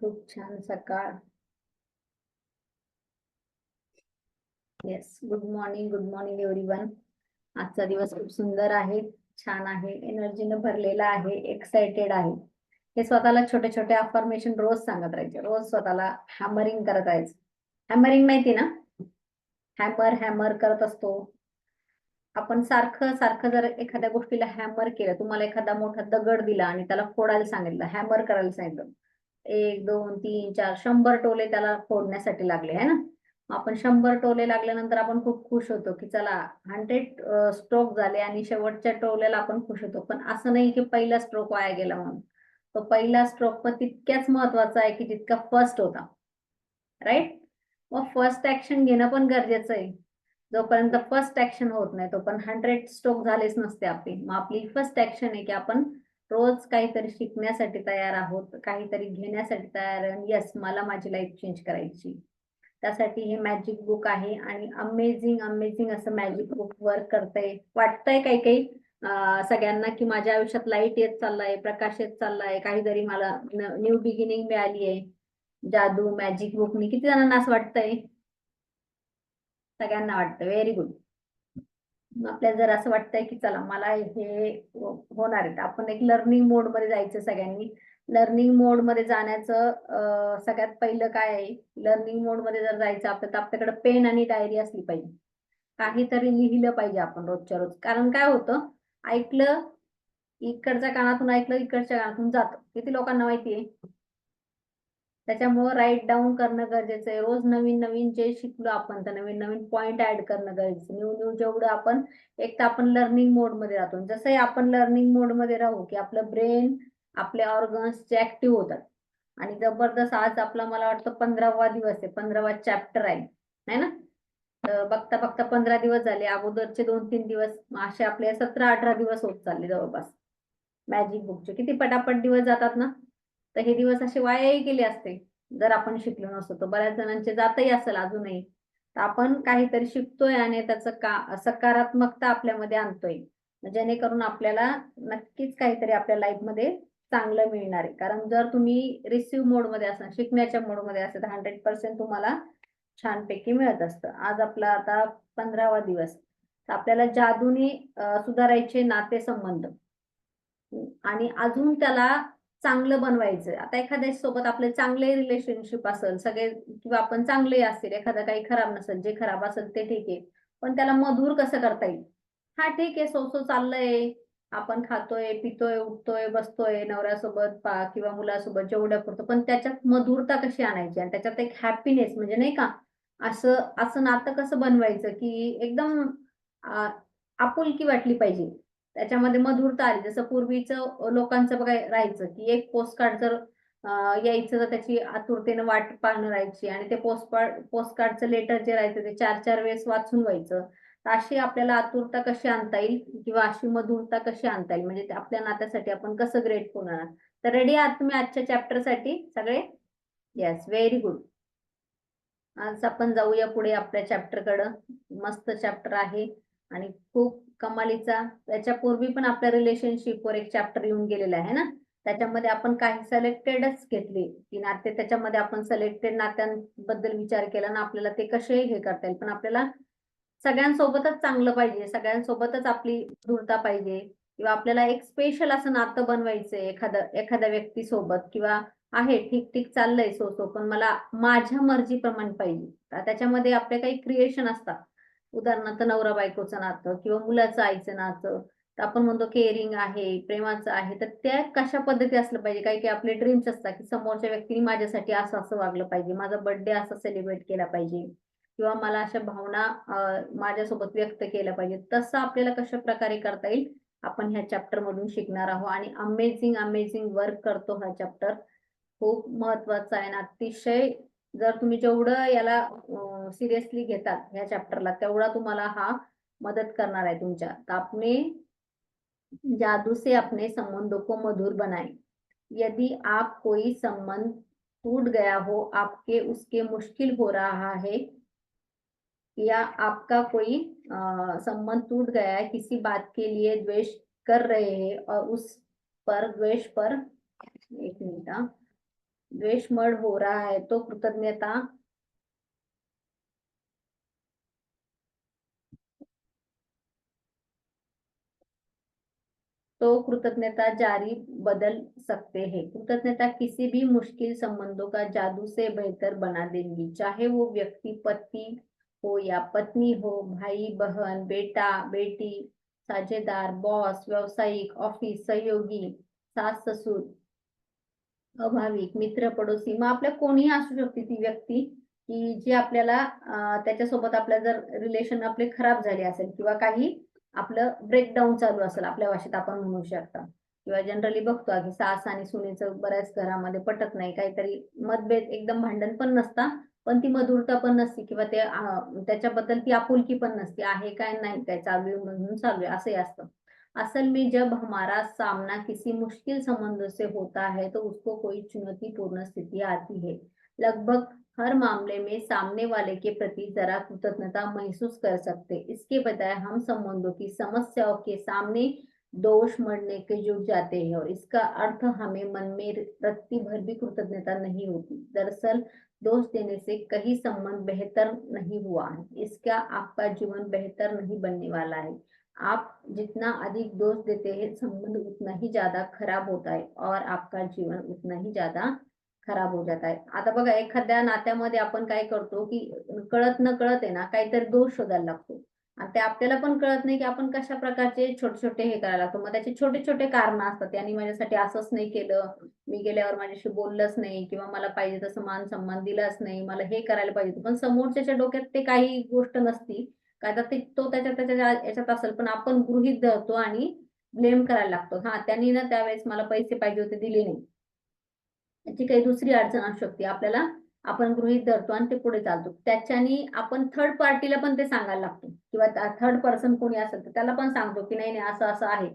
खूप छान सकाळ. Yes, good morning everyone. आजचा दिवस खूप सुंदर आहे, छान आहे, एनर्जीनं भरलेला आहे, एक्साइटेड आहे. हे स्वतःला छोटे छोटे अफर्मेशन रोज सांगत राहायचे, रोज स्वतःला हॅमरिंग करत राहायचं. हॅमरिंग माहिती ना? हॅमर हॅमर करत असतो आपण. सारखं सारखं जर एखाद्या गोष्टीला हॅमर केलं, तुम्हाला एखादा मोठा दगड दिला आणि त्याला फोडायला सांगितलं, हॅमर करायला सांगितलं, 1 2 3 4 100 टोले त्याला फोडण्यासाठी लागले आहे ना. आपण 100 टोले लागल्यानंतर आपण खूप खुश होतो की चला 100 स्ट्रोक झाले आणि शेवटच्या टोल्याला आपण खुश होतो. पण असं नाही की पहिला स्ट्रोक वाया गेला म्हणून. तो पहिला स्ट्रोक पण तितक्याच महत्वाचा आहे की जितका फर्स्ट होता. राईट? मग फर्स्ट ऍक्शन घेणं पण गरजेचं आहे. जोपर्यंत फर्स्ट ऍक्शन होत नाही तोपर्यंत 100 स्ट्रोक झालेच नसते आपली. मग आपली फर्स्ट ऍक्शन आहे की आपण रोज काहीतरी शिकण्यासाठी तयार आहोत, काहीतरी घेण्यासाठी तयार आहे. येस, मला माझी लाईफ चेंज करायची. त्यासाठी हे मॅजिक बुक आहे आणि अमेझिंग अमेझिंग असं मॅजिक बुक वर्क करतंय. वाटतंय काही काही सगळ्यांना की माझ्या आयुष्यात लाईट येत चाललाय, प्रकाश येत चाललाय, काहीतरी मला न्यू बिगिनिंग मिळाली आहे जादू मॅजिक बुकनी. किती जणांना असं वाटतंय? सगळ्यांना वाटतं. Very good. आपल्याला जर असं वाटतंय की चला मला हे होणार आहे, तर आपण एक लर्निंग मोड मध्ये जायचं सगळ्यांनी. लर्निंग मोड मध्ये जाण्याचं सगळ्यात पहिलं काय आहे, लर्निंग मोड मध्ये जर जायचं आपलं तर आपल्याकडे पेन आणि डायरी असली पाहिजे. काहीतरी लिहिलं पाहिजे आपण रोजच्या रोज. कारण काय होतं, ऐकलं, इकडच्या कानातून ऐकलं इकडच्या कानातून जातं. किती लोकांना माहिती आहे? त्याच्यामुळे राईट डाऊन करणं गरजेचं आहे. रोज नवीन नवीन जे शिकलो आपण तर नवीन नवीन पॉइंट ऍड करणं गरजेचं. न्यू न्यू जेवढं आपण, एक तर आपण लर्निंग मोड मध्ये राहतो. जसंही आपण लर्निंग मोड मध्ये राहू की आपलं ब्रेन, आपले ऑर्गन्स जे ऍक्टिव्ह होतात. आणि जबरदस्त आज आपला मला वाटतं 15वा दिवस आहे, 15वा चॅप्टर आहे ना. तर बघता बघता 15 दिवस झाले. अगोदरचे 2 3 दिवस असे आपले 17 18 दिवस होत चालले जवळपास. मॅजिक बुकचे किती पटापट दिवस जातात ना. तर हे दिवस असे वायाही गेले असते जर आपण शिकलो नसतो. तर बऱ्याच जणांचे जातही असेल अजूनही. तर आपण काहीतरी शिकतोय आणि त्याचं सकारात्मकता आपल्यामध्ये आणतोय, जेणेकरून आपल्याला नक्कीच काहीतरी आपल्या लाईफ मध्ये चांगलं मिळणार आहे. कारण जर तुम्ही रिसिव्ह मोड मध्ये असाल, शिकण्याच्या मोड मध्ये असेल, तर 100% तुम्हाला छानपैकी मिळत असतं. आज आपला आता 15वा दिवस. तर आपल्याला जादूने सुधारायचे नातेसंबंध आणि अजून त्याला चांगलं बनवायचं. आता एखाद्या सोबत आपले चांगले रिलेशनशिप असेल सगळे, किंवा आपण चांगले असतील, एखादं काही खराब नसेल, जे खराब असेल ते ठीक आहे, पण त्याला मधुर कसं करता येईल? हा ठीक आहे, सो चाललंय, आपण खातोय पितोय उठतोय बसतोय नवऱ्यासोबत किंवा मुलासोबत जेवढ्या पुरतं, पण त्याच्यात मधुरता कशी आणायची आणि त्याच्यात एक हॅपीनेस, म्हणजे नाही का, असं असं नातं कसं बनवायचं की एकदम आपुलकी वाटली पाहिजे, त्याच्यामध्ये मधुरता आली. जसं पूर्वीचं लोकांचं बघा राहायचं की एक पोस्टकार्ड जर यायचं तर त्याची आतुरतेनं वाट पाहणं राहायची आणि ते पोस्टकार्डचं लेटर जे राहायचं ते 4 4 वेळेस वाचून व्हायचं. तर अशी आपल्याला आतुरता कशी आणता येईल किंवा अशी मधुरता कशी आणता येईल, म्हणजे आपल्या नात्यासाठी आपण कसं ग्रेटफुल होणार. तर रेडी आहात तुम्ही आजच्या चॅप्टर साठी सगळे? Yes, very good. आज आपण जाऊया पुढे आपल्या चॅप्टर कडं. मस्त चॅप्टर आहे आणि खूप कमालीचा. त्याच्यापूर्वी पण आपल्या रिलेशनशिपवर एक चॅप्टर येऊन गेलेला आहे ना. त्याच्यामध्ये आपण काही सिलेक्टेडच घेतले की नाते, त्याच्यामध्ये आपण सिलेक्टेड नात्यांबद्दल विचार केला ना, आपल्याला ते कसे हे करता येईल. पण आपल्याला सगळ्यांसोबतच चांगलं पाहिजे, सगळ्यांसोबतच आपली धूरता पाहिजे, किंवा आपल्याला एक स्पेशल असं नातं बनवायचंय एखाद्या व्यक्तीसोबत, किंवा आहे ठीक ठीक चाललंय सो पण मला माझ्या मर्जीप्रमाणे पाहिजे. तर त्याच्यामध्ये आपले काही क्रिएशन असतात. उदाहरणार्थ नवरा बायकोचं नातं किंवा मुलाचं आईचं नातं. तर आपण म्हणतो केअरिंग आहे, प्रेमाचं आहे, तर त्या कशा पद्धती असलं पाहिजे. काही काही आपले ड्रीम्स असतात की समोरच्या व्यक्तीने माझ्यासाठी असं असं वागलं पाहिजे, माझा बर्थडे असा सेलिब्रेट केला पाहिजे, किंवा मला अशा भावना माझ्यासोबत व्यक्त केल्या पाहिजेत. तसं आपल्याला कशा प्रकारे करता येईल आपण ह्या चॅप्टर मधून शिकणार आहोत. आणि अमेझिंग अमेझिंग वर्क करतो हा चॅप्टर. खूप महत्वाचा आहे ना, अतिशय. जर तुम्ही जेवढं याला सिरियसली घेतात ह्या चॅप्टरला, तेवढा तुम्हाला हा मदत करणार आहे तुमच्या. तर आपने जादू से अपने संबंधों को मधुर बनाए. यदि आप कोई संबंध टूट गया हो, आपके उसके मुश्किल हो रहा है, या आपका कोई संबंध टूट गया है, किसी बात के लिए द्वेष कर रहे हैं और उस पर द्वेष पर, एक मिनट, द्वेषमड हो रहा है तो कृतज्ञता तो कृतज्ञता जारी बदल सकते हैं। कृतज्ञता किसी भी मुश्किल संबंधों का जादू से बेहतर बना देंगी, चाहे वो व्यक्ति पति हो या पत्नी हो, भाई बहन, बेटा बेटी, साझेदार, बॉस, व्यावसायिक, ऑफिस सहयोगी, सास ससुर, अभाविक, मित्र, पडोसी, मग आपल्या कोणीही असू शकते ती व्यक्ती, की जी आपल्याला त्याच्यासोबत आपल्या जर रिलेशन आपले खराब झाले असेल किंवा काही आपलं ब्रेकडाऊन चालू असेल आपल्या भाषेत आपण म्हणू शकता. किंवा जनरली बघतो की सास आणि सुनेचं बऱ्याच घरामध्ये पटत नाही. काहीतरी मतभेद एकदम भांडण पण नसता, पण ती मधुरता पण नसते किंवा ते त्याच्याबद्दल ती आपुलकी पण नसते. आहे काय नाही काय चालू आहे म्हणून चालू आहे असंही असतं. असल में जब हमारा सामना किसी मुश्किल संबंधों से होता है तो उसको कोई चुनौतीपूर्ण स्थिति आती है। लगभग हर मामले में सामने वाले के प्रति जरा कृतज्ञता महसूस कर सकते। इसके बजाय हम संबंधों की समस्याओं के सामने दोष मढ़ने के जुट जाते हैं और इसका अर्थ हमें मन में रत्ती भर भी कृतज्ञता नहीं होती। दरअसल दोष देने से कहीं संबंध बेहतर नहीं हुआ है, इसका आपका जीवन बेहतर नहीं बनने वाला है। आप जितना अधिक दोष देते हैं संबंध उतना ही ज्यादा खराब होता है और आपका जीवन उतना ही ज्यादा खराब हो जाता है. आता बघा एखाद्या नात्यामध्ये आपण काय करतो की कळत न कळत आहे ना काहीतरी दोष शोधायला लागतो आणि ते आपल्याला पण कळत नाही की आपण कशा प्रकारचे छोटे छोटे हे करायला लागतो. मग त्याचे छोटे छोटे कारण असतात. त्यांनी माझ्यासाठी असंच नाही केलं, मी गेल्यावर माझ्याशी बोललंच नाही किंवा मला पाहिजे तसं मान सन्मान दिलाच नाही, मला हे करायला पाहिजे होतं. पण समोरच्याच्या डोक्यात ते काही गोष्ट नसती. काय तर ते तो त्याच्या त्याच्या याच्यात असेल पण आपण गृहीत धरतो आणि ब्लेम करायला लागतो. हां, त्यांनी ना त्यावेळेस मला पैसे पाहिजे होते दिले नाही. त्याची काही दुसरी अडचण असू शकते. आपल्याला आपण गृहीत धरतो आणि ते पुढे चालतो. त्याच्यानी आपण थर्ड पार्टीला पण ते सांगायला लागतो किंवा थर्ड पर्सन कोणी असेल तर त्याला पण सांगतो, की नाही, नाही असं-असं आहे.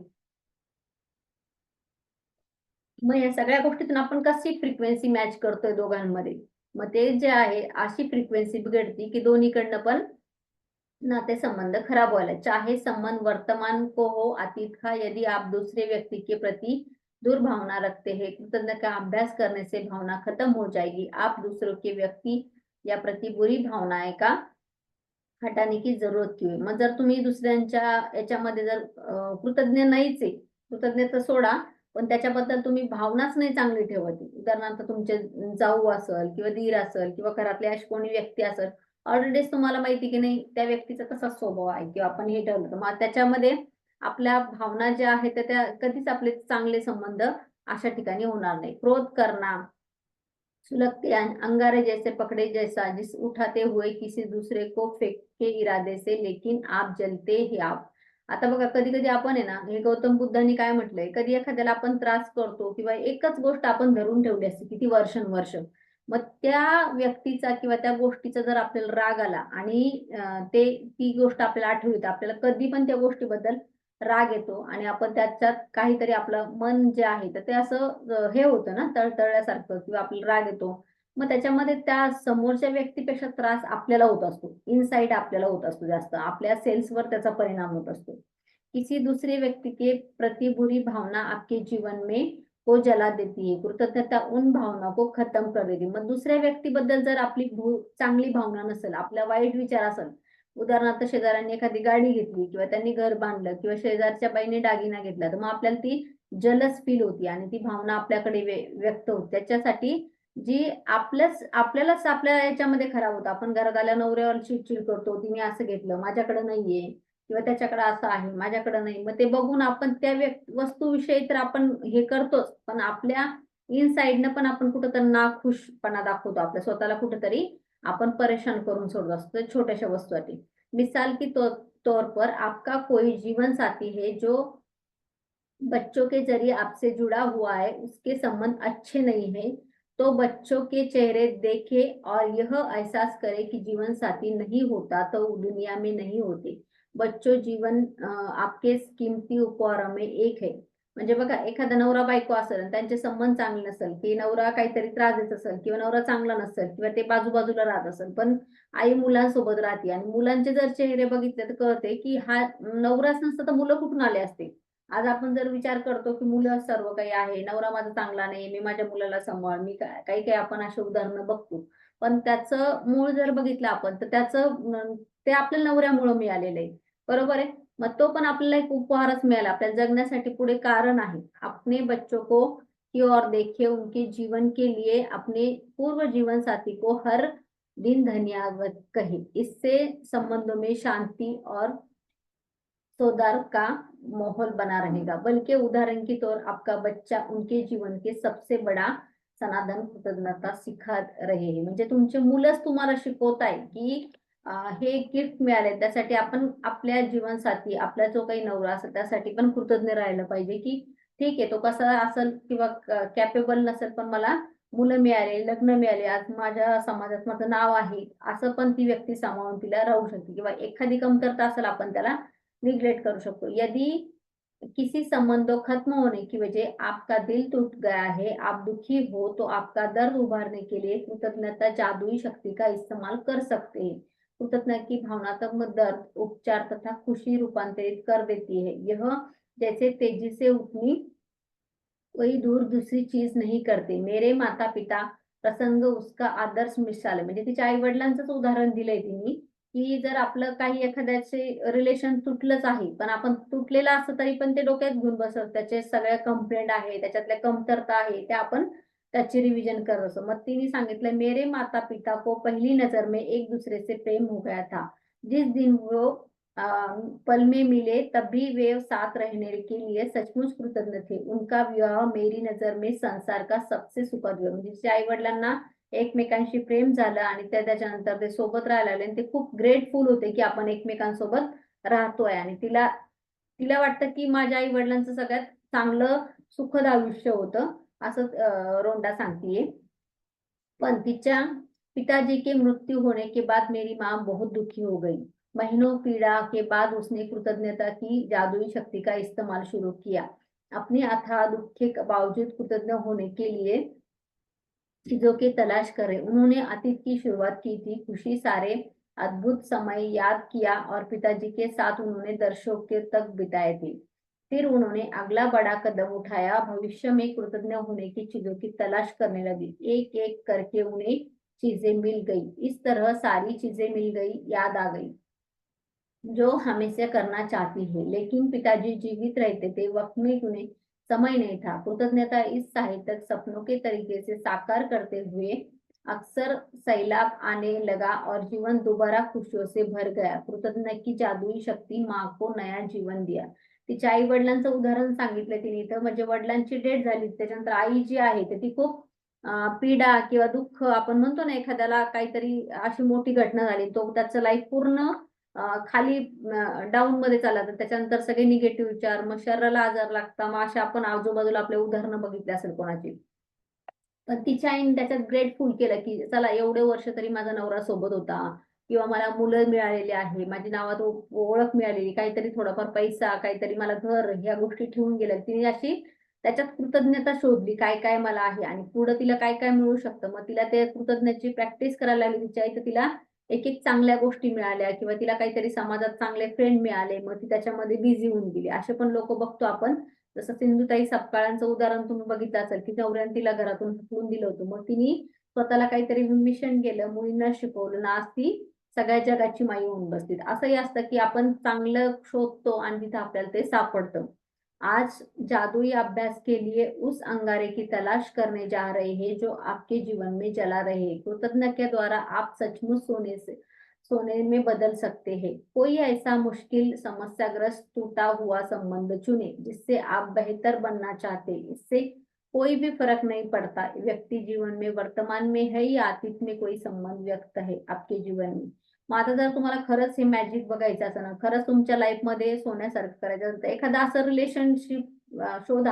मग या सगळ्या गोष्टीतून आपण कशी फ्रिक्वेन्सी मॅच करतोय दोघांमध्ये. मग ते जे आहे अशी फ्रिक्वेन्सी बिघडती, की दोन्हीकडनं पण नाते संबंध खराब व्हायला चाहे संबंध वर्तमान को हो अतीत का यदि आप दूसरे व्यक्ति के प्रति दुर्भावना रखते हैं कृतज्ञता का अभ्यास करने से भावना खत्म हो जाएगी आप दूसरों के व्यक्ति या प्रति बुरी भावनाएं का हटाने की जरूरत क्यों है मग जर तुम्ही दुसऱ्यांच्या याच्यामध्ये जर कृतज्ञ नाहीच आहे कृतज्ञ तर सोडा पण त्याच्याबद्दल तुम्ही भावनाच नाही चांगली ठेवत आहे. उदाहरणार्थ तुमचे जाऊ असेल किंवा दीर असेल किंवा घरातली अशी कोणी व्यक्ती असेल ऑलरेडीच तुम्हाला माहिती की नाही त्या व्यक्तीचा तसाच स्वभाव आहे किंवा आपण हे ठेवलं तर मग त्याच्यामध्ये आपल्या भावना ज्या आहेत त्या कधीच आपले चांगले संबंध अशा ठिकाणी होणार नाही. क्रोध करणार सुलगते अंगारे जैसे पकड़े जैसा जिस उठाते हुए किसी दूसरे को फेक के इरादे से लेकिन आप जलते ही आप. आता बघा कधी-कधी आपण आहे ना, हे गौतम बुद्धांनी काय म्हटलंय, कधी एखाद्याला आपण त्रास करतो किंवा एकच गोष्ट आपण धरून ठेवली असते किती वर्षानुवर्ष. मग त्या व्यक्तीचा किंवा त्या गोष्टीचा जर आपल्याला राग आला आणि ती गोष्ट आपल्याला आठवली, आपल्याला कधी पण त्या गोष्टीबद्दल राग येतो आणि आपण त्याच्यात काहीतरी आपलं मन जे आहे तर ते असं हे होतं ना तळतळल्यासारखं किंवा आपल्याला राग येतो. मग त्याच्यामध्ये त्या समोरच्या व्यक्तीपेक्षा त्रास आपल्याला होत असतो. इनसाइड आपल्याला होत असतो जास्त. आपल्या सेल्सवर त्याचा परिणाम होत असतो. किसी दूसरे व्यक्ति के प्रति बुरी भावना आपके जीवन में को जला देती है. कृतज्ञता उन भावना को खत्म कर देती. मग दुसऱ्या व्यक्तीबद्दल जर आपली चांगली भावना नसेल, आपला वाईट विचार असेल उदाहरणार्थ शेजाऱ्यांनी एखादी गाडी घेतली किंवा त्यांनी घर बांधलं किंवा शेजारच्या बाईने दागिना घेतला, तर मग आपल्याला ती जलस फील होती आणि ती भावना आपल्याकडे व्यक्त होते. त्याच्यासाठी जी आपल्यालाच आपल्या याच्यामध्ये खराब होतं. आपण घरात आल्या नवऱ्यावर चिड करतो, तिने असं घेतलं, माझ्याकडे नाहीये किंवा त्याच्याकडे असं आहे, माझ्याकडे नाही. मग ते बघून आपण त्या वस्तूविषयी तर आपण हे करतोच, पण आपल्या इनसाइडनं पण आपण कुठेतरी नाखुशपणा दाखवतो. आपल्या स्वतःला कुठेतरी आपण परेशान करून सोडत असतो छोट्याशा वस्तूसाठी. मिसाल के तौर पर आपका कोई जीवन साथी है जो बच्चों के ज़रिए आपसे जुड़ा हुआ है, उसके संबंध अच्छे नहीं हैं, तो बच्चों के चेहरे देखें और यह एहसास करें कि जीवन साथी नहीं होता तो दुनिया में नहीं होते. बच्चों जीवन आपके किमती उपहारों में एक है. म्हणजे बघा एखादा नवरा-बायको असेल आणि त्यांचे संबंध चांगले नसेल, की नवरा काहीतरी त्रास देत असेल किंवा नवरा चांगला नसेल किंवा ते बाजू-बाजूला राहत असेल, पण आई मुलांसोबत राहते आणि मुलांचे जर चेहरे बघितले तर कळते, की हा नवराच नसता तर मुलं कुठून आले असते. आज आपण जर विचार करतो की मुलं सर्व काही आहे, नवरा माझा चांगला नाही, मी माझ्या मुलाला सांभाळ, मी काही काही आपण अशी उदाहरणं बघतो. पण त्याचं मूळ जर बघितलं आपण तर ते आपल्या नवऱ्यामुळं मिळालेलं आहे. बरोबर आहे? मग तो पण आपल्याला एक उपहारच मिळाला. आपल्याला जगण्यासाठी पुढे कारण आहे. अपने बच्चों को की ओर देखिए, उनके जीवन के लिए अपने पूर्व जीवन साथी को हर दिन धन्यवाद कहे। इससे संबंधों में शांति और सुधार का माहौल बना रहेगा। बल्कि उदाहरण के तौर आपका बच्चा उनके जीवन के सबसे बड़ा सनातन कृतज्ञता सिखा रहे हैं। म्हणजे तुमचे मुलंच तुम्हाला शिकवत आहे की हे गिफ्ट मिळाले त्यासाठी आपण आपल्या जीवनसाथी, आपला जो काही नवरा असेल त्यासाठी पण कृतज्ञ राहिलं पाहिजे, की ठीक आहे तो कसा असेल किंवा कॅपेबल नसेल, पण मला मुलं मिळाले, लग्न मिळाले, आज माझ्या समाजात माझं नाव आहे, असं पण ती व्यक्ती सांभाळून तिला राहू शकते किंवा एखादी कमतरता असेल आपण त्याला निग्लेक्ट करू शकतो। यदि किसी संबंधों खत्म होने की वजह आपका दिल टूट गया है, आप दुखी हो, तो आपका दर्द उभारने के लिए कृतज्ञता जादुई शक्ति का इस्तेमाल कर सकते हैं। कृतज्ञता की भावनात्मक दर्द उपचार तथा खुशी रूपांतरित कर देती है। यह जैसे तेजी से उठनी कोई दूर दुसरी चीज नहीं करते। मेरे माता-पिता प्रसंग उसका आदर्श मिसाल आहे. म्हणजे तिच्या आई-वडिलांचंच उदाहरण दिलंय तिनी, की जर आपलं काही एखाद्याचे रिलेशन तुटलंच आहे, पण आपण तुटलेलं असलं तरी पण ते डोक्यात घेऊन बसत. त्याचे सगळ्या कंप्लेंट आहे, त्याच्यातल्या कमतरता आहे, त्या आपण त्याची रिव्हिजन करत असतो. मग तिने सांगितलं, "मेरे माता-पिता को पहली नजर में एक दूसरे से प्रेम हो गया था। जिस दिन वो अ, पल में मिले तब भी वे साथ रहने के लिए सचमुच कृतज्ञ थे। उनका विवाह मेरी नजर में संसार का सबसे सुखद विवाह." म्हणजे तिच्या आई-वडिलांना एकमेकांशी प्रेम झालं आणि त्याच्यानंतर ते सोबत राहायला लागले आणि ते खूप ग्रेटफुल होते, की आपण एकमेकांसोबत राहतोय आणि तिला तिला वाटतं, की माझ्या आई-वडिलांचं सगळ्यात चांगलं सुखद आयुष्य होतं, असं रोंडा सांगतीये। पण तिच्या पिताजी के मृत्यु होने के बाद मेरी माँ बहुत दुखी हो गई। महीनों पीड़ा के बाद उसने कृतज्ञता की जादुई शक्ति का इस्तेमाल शुरू किया। अपने अथाह दुःख के बावजूद कृतज्ञ होने के लिए चीज़ों की तलाश करें। उन्होंने अतीत की शुरुआत की थी, खुशी सारे अद्भुत समय याद किया और पिताजी के साथ उन्होंने दर्शकों के तक बिताए थे। फिर उन्होंने अगला बड़ा कदम उठाया, भविष्य में कृतज्ञ होने की चीज़ों की तलाश करने लगी। एक-एक करके उन्हें चीज़ें मिल गई। इस तरह सारी चीज़ें मिल गई, याद आ गई, जो हमेशा करना चाहती है। लेकिन पिताजी जीवित रहते थे, वक्त में उन्हें समय नहीं था। कृतज्ञता इस साहित्यिक सपनों के तरीके से साकार करते हुए अक्सर सैलाब आने लगा और जीवन दोबारा खुशियों से भर गया। कृतज्ञता की जादुई शक्ती माँ को नया जीवन दिया। तिच्या आई-वडिलांचं उदाहरण सांगितलं तिने इथं. म्हणजे वडिलांची डेथ झाली, त्याच्यानंतर आई जी आहे तर ती खूप पीडा किंवा दुःख आपण म्हणतो ना, एखाद्याला काहीतरी अशी मोठी घटना झाली, तो त्याचं लाईफ पूर्ण खाली डाऊनमध्ये चालला तर त्याच्यानंतर सगळे निगेटिव्ह विचार, मग शरीराला आजार लागतात. मग अशा आपण आजूबाजूला आपल्या उदाहरणं बघितली असेल कोणाची. पण तिच्या आईने त्याच्यात ग्रेटफुल केलं, की चला एवढे वर्ष तरी माझा नवरा सोबत होता किंवा मला मुलं मिळालेली आहे, माझी नावात ओळख मिळालेली, काहीतरी थोडाफार पैसा, काहीतरी मला घर, ह्या गोष्टी ठेवून गेल्या. तिने अशी त्याच्यात कृतज्ञता शोधली, काय-काय मला आहे आणि पुढं तिला काय-काय मिळू शकतं. मग तिला ते कृतज्ञतेची प्रॅक्टिस करायला लागली तिची आई, तर तिला एक-एक चांगल्या गोष्टी मिळाल्या किंवा तिला काहीतरी समाजात चांगले फ्रेंड मिळाले. मग ती त्याच्यामध्ये बिझी होऊन गेली. असे पण लोकं बघतो आपण. जसं सिंधुताई सपकाळांचं उदाहरण तुम्ही बघितलं असेल, की नवऱ्याने तिला घरातून हाकलून दिलं होतं. मग तिने स्वतःला काहीतरी मिशन केलं, मुलींना शिकवलं आणि आज ती सगळ्या जगाची माई होऊन बसली. असंही असतं, की आपण चांगलं शोधतो आणि तिथं आपल्याला ते सापडतं. आज जादुई अभ्यास के लिए उस अंगारे की तलाश करने जा रहे हैं जो आपके जीवन में जला रहे हैं। कृतज्ञता के द्वारा आप सचमुच सोने में बदल सकते हैं। कोई ऐसा मुश्किल समस्याग्रस्त टूटा हुआ संबंध चुने जिससे आप बेहतर बनना चाहते हैं। इससे कोई भी फर्क नहीं पड़ता व्यक्ति जीवन में वर्तमान में है या अतीत में कोई संबंध व्यक्त है आपके जीवन में। मग आता जर तुम्हाला खरंच हे मॅजिक बघायचं असेल ना, खरंच तुमच्या लाईफमध्ये सोन्यासारखं करायचं असेल, तर एखादं असं रिलेशनशिप शोधा,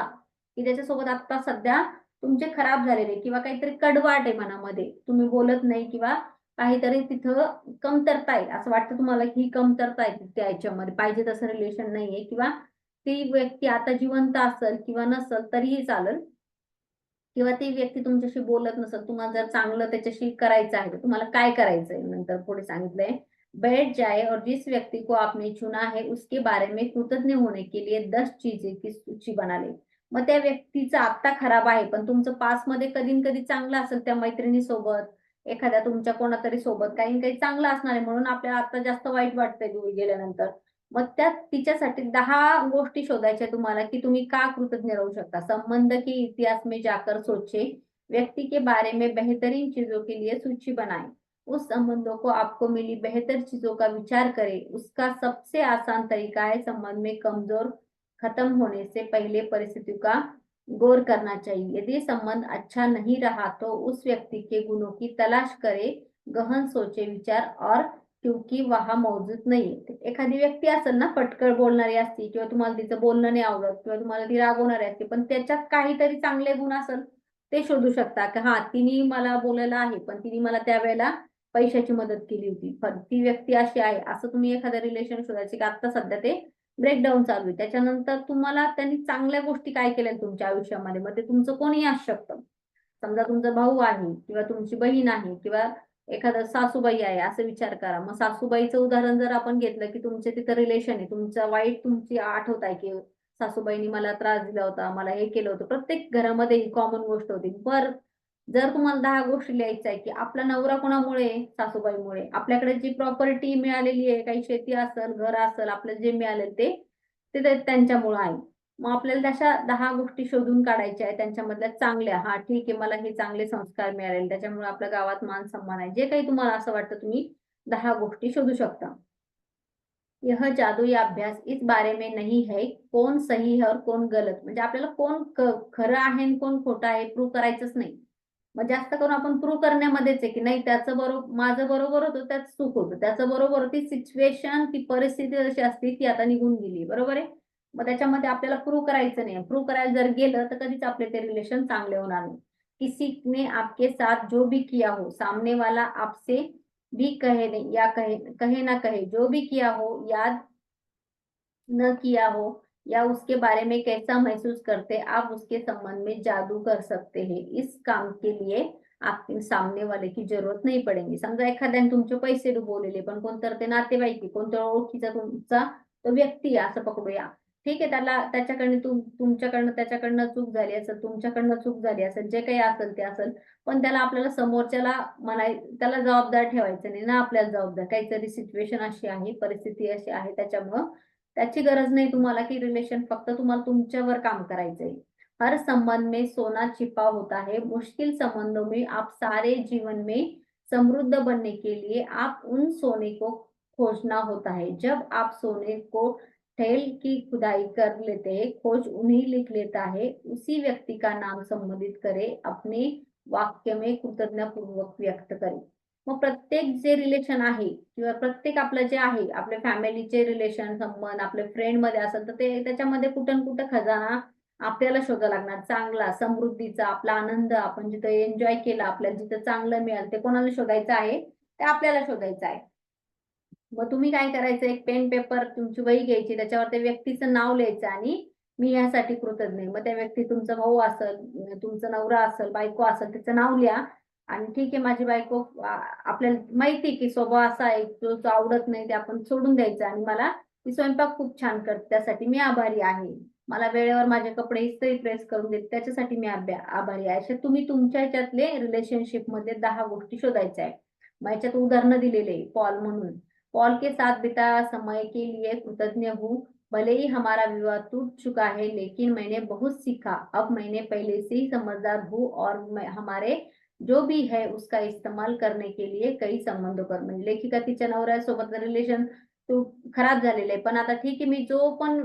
की ज्याच्यासोबत आता सध्या तुमचे खराब झालेले किंवा काहीतरी कडवाट आहे मनामध्ये, तुम्ही बोलत नाही किंवा काहीतरी तिथं कमतरता आहे. असं वाटतं तुम्हाला की ही कमतरता आहे त्या ह्याच्यामध्ये, पाहिजे तसं रिलेशन नाहीये किंवा ती व्यक्ती आता जिवंत असेल किंवा नसेल तरीही चालेल किंवा ती व्यक्ती तुमच्याशी बोलत नसेल, तुम्हाला जर चांगलं त्याच्याशी करायचं आहे, तर तुम्हाला काय करायचंय नंतर पुढे सांगितलंय. बैठ जाए और जिस व्यक्ति को आपने चुना है उसके बारे में कृतज्ञ होने के लिए 10 चीजें की सूची बना ले. मग त्या व्यक्तीचा आत्ता खराब आहे, पण तुमचं पास्टमध्ये कधी न कधी चांगलं असेल त्या मैत्रिणीसोबत, एखाद्या तुमच्या कोणातरी सोबत काही न काही चांगलं असणार आहे म्हणून आपल्याला आता जास्त वाईट वाटतंय दूर गेल्यानंतर. मग त्या तिच्यासाठी 10 गोष्टी शोधायच्या तुम्हाला, की तुम्ही का कृतज्ञ राहू शकता. संबंध के इतिहास में जाकर सोचे, व्यक्ति के बारे में बेहतरीन चीजों के लिए सूची बनाएं. उस संबंधों को आपको मिली बेहतर चीजों का विचार करें. उसका सबसे आसान तरीका है संबंध में कमजोर खत्म होने से पहले परिस्थिति का गौर करना चाहिए. यदि संबंध अच्छा नहीं रहा तो उस व्यक्ति के गुणों की तलाश करे, गहन सोचे विचार और क्योंकि वहा मौजूद नाही. एखादी व्यक्ती असेल ना फटकळ बोलणारी असती किंवा तुम्हाला तिचं बोलणं नाही आवडत किंवा तुम्हाला ती रागवणारी असते, पण त्याच्यात काहीतरी चांगले गुण असेल ते शोधू शकता, की हां, तिने मला बोललेलं आहे, पण तिने मला त्यावेळेला पैशाची मदत केली होती. पण ती व्यक्ती अशी आहे, असं तुम्ही एखादं रिलेशन शोधायचे, की आता सध्या ते ब्रेकडाउन चालू आहे. त्याच्यानंतर तुम्हाला त्यांनी चांगल्या गोष्टी काय केल्या तुमच्या आयुष्यामध्ये, मग ते तुमचं कोणीही असू शकतं. समजा तुमचा भाऊ आहे किंवा तुमची बहीण आहे किंवा एखादा सासूबाई आहे, असं विचार करा. मग सासूबाईचं उदाहरण जर आपण घेतलं, की तुमचे तिथं रिलेशन आहे, तुमचं वाईट तुमची आठवत आहे, की सासूबाईंनी मला त्रास दिला होता, मला हे केलं होतं. प्रत्येक घरामध्ये ही कॉमन गोष्ट होती. बरं, जर तुम्हाला 10 गोष्टी लिहायच्या आहे, की आपला नवरा कोणामुळे आहे? सासूबाईमुळे. आपल्याकडे जी प्रॉपर्टी मिळालेली आहे, काही शेती असेल, घर असेल, आपल्याला जे मिळालेलं ते, ते त्यांच्यामुळं आहे. मग आपल्याला तशा 10 गोष्टी शोधून काढायच्या आहेत त्यांच्यामधल्या चांगल्या. हां, ठीक आहे, मला हे चांगले संस्कार मिळाले, त्याच्यामुळे आपल्या गावात मान-सन्मान आहे. जे काही तुम्हाला असं वाटतं तुम्ही 10 गोष्टी शोधू शकता. यह जादुई अभ्यास इस बारे में नहीं है, कोण सही है और कोण गलत. म्हणजे आपल्याला कोण खरं आहे आणि कोण खोटं आहे प्रूव्ह करायचंच नाही. मग जास्त करून आपण प्रूव्ह करण्यामध्येच आहे, की नाही त्याचं माझं बरोबर होतं, त्यात चूक होतं. त्याचं बरोबर ती सिच्युएशन, ती परिस्थिती जशी असते ती आता निघून गेली. बरोबर आहे? मग त्याच्यामध्ये आपल्याला प्रूव्ह करायचं नाही. प्रूव्ह करायला जर गेलं तर कधीच आपले ते रिलेशन चांगले होणार नाही. किसी ने आपके साथ जो भी किया हो, सामने वाला आपसे भी कहे नहीं या कहे कहे ना कहे, जो भी किया हो, याद न किया हो या उसके बारे में कैसा महसूस करते, आप उसके संबंध में जादू कर सकते हैं. इस काम के लिए आपके सामने वाले की जरूरत नाही पडेगी. समजा एखाद्याने तुमचे पैसे डुबवलेले, पण कोणतर ते नातेवाईक आहे, कोणत्या ओळखीचा तुमचा तो व्यक्ती आहे असं पकडूया. ठीक आहे, त्याला त्याच्याकडनं तुमच्याकडनं त्याच्याकडनं चूक झाली असेल, तुमच्याकडनं चूक झाली असेल, जे काही असेल ते असेल. पण त्याला आपल्याला समोरच्याला त्याला जबाबदार ठेवायचं नाही ना आपल्याला जबाबदार. काहीतरी सिच्युएशन अशी आहे, परिस्थिती अशी आहे त्याच्यामुळं त्याची गरज नाही तुम्हाला, की रिलेशन फक्त तुम्हाला तुमच्यावर काम करायचंय. हर संबंध में सोना छिपा होता है. मुश्किल संबंधों में आप सारे जीवन में समृद्ध बनने के लिए आप उन सोने को खोजना होता है. जब आप सोने को ठेल की खुदाई कर लेते हैं, खोज उन्हीं लिख लेता है. उसी व्यक्ति का नाम संबोधित करें, अपने वाक्य में कृतज्ञतापूर्वक व्यक्त करें. मग प्रत्येक जे रिलेशन आहे किंवा प्रत्येक आपलं जे आहे, आपल्या फॅमिलीचे रिलेशन, संबंध, आपले फ्रेंडमध्ये असेल, तर ते त्याच्यामध्ये कुठं ना कुठं खजाना आपल्याला शोधावा लागणार. चांगला, समृद्धीचा, आपला आनंद आपण जिथं एन्जॉय केला, आपल्याला जिथं चांगलं मिळालं, ते कोणाला शोधायचं आहे? ते आपल्याला शोधायचं आहे. मग तुम्ही काय करायचं, एक पेन, पेपर, तुमची वही घ्यायची, त्याच्यावर त्या व्यक्तीचं नाव लिहायचं आणि मी यासाठी कृतज्ञ आहे. मग त्या व्यक्ती तुमचा भाऊ असेल, तुमचा नवरा असेल, बायको असेल, त्याचं नाव लिहा आणि ठीक आहे माझी बायको आपल्याला माहिती आहे, की स्वभाव असा आहे, जो आवडत नाही ते आपण सोडून द्यायचं आणि मला ती स्वयंपाक खूप छान करते, त्यासाठी मी आभारी आहे. मला वेळेवर माझे कपडे इस्त्री प्रेस करून देते, त्याच्यासाठी मी आभारी आहे. असे तुम्ही तुमच्या ह्याच्यातले रिलेशनशिपमध्ये 10 गोष्टी शोधायच्या आहे. मग ह्याच्यात उदाहरणं दिलेले आहे, पॉल म्हणून. पॉल के साथ बिताया समय के लिए कृतज्ञ हूँ. भले ही हमारा विवाह टूट चुका है, लेकिन मैंने बहुत सीखा. अब मैंने पहले से ही समझदार हूँ और मैं हमारे जो भी है उसका इस्तेमाल करने के लिए कई संबंधों पर. म्हणजे लेखिका तिच्या नवऱ्यासोबत रिलेशन तो खराब झालेलं आहे. पण आता ठीक आहे, मी जो पण